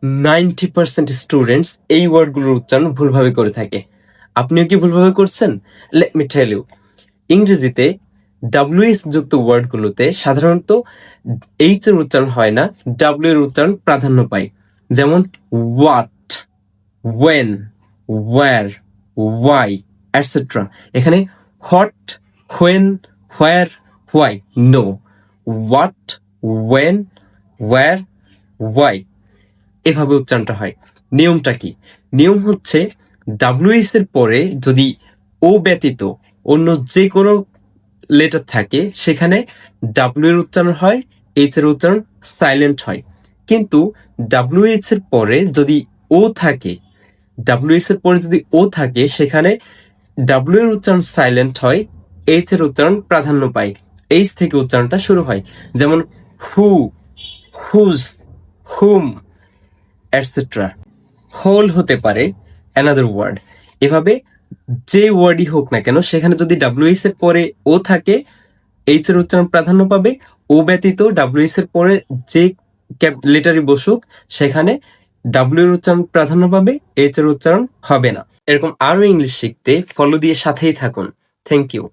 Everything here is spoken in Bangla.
90% স্টুডেন্টস এই ওয়ার্ডগুলোর উচ্চারণ ভুলভাবে করে থাকে। আপনিও কি ভুলভাবে করছেন? Let me tell you. ইংরেজিতে ডাব্লিউএস যুক্ত ওয়ার্ডগুলোতে সাধারণত এইচ এর উচ্চারণ হয় না, ডাব্লিউ এর উচ্চারণ প্রাধান্য পায়। যেমন what, when, where, why, etcetera. এখানে what, when, where, why, no. What, when, where, why, এভাবে উচ্চারণটা হয়। নিয়মটা কি? নিয়ম হচ্ছে ডাব্লিউএস এর পরে যদি ও ব্যতীত অন্য যে কোনো লেটার থাকে সেখানে ডাব্লিউ এর উচ্চারণ হয়, এইচ এর উচ্চারণ সাইলেন্ট হয়। কিন্তু ডাব্লিউএইচ এর পরে যদি ও থাকে, ডাব্লিউএস এর পরে যদি ও থাকে সেখানে ডাব্লিউ এর উচ্চারণ সাইলেন্ট হয়, এইচ এর উচ্চারণ প্রাধান্য পায়। এইচ থেকে উচ্চারণটা শুরু হয়। যেমন হু, হুজ, হুম, এটসেট্রা। হোল হতে পারে অ্যানাদার ওয়ার্ড। এভাবে যে ওয়ার্ডই হোক না কেন সেখানে যদি ডাব্লিউএস এর পরে ও থাকে, এইচ এর উচ্চারণ প্রাধান্য পাবে। ও ব্যতীত ডাব্লিউএস এর পরে যে লেটারই বসুক সেখানে ডাব্লিউ এর উচ্চারণ প্রাধান্য পাবে, এইচ এর উচ্চারণ হবে না। এরকম আরো ইংলিশ শিখতে ফলো দিয়ে সাথেই থাকুন। Thank you.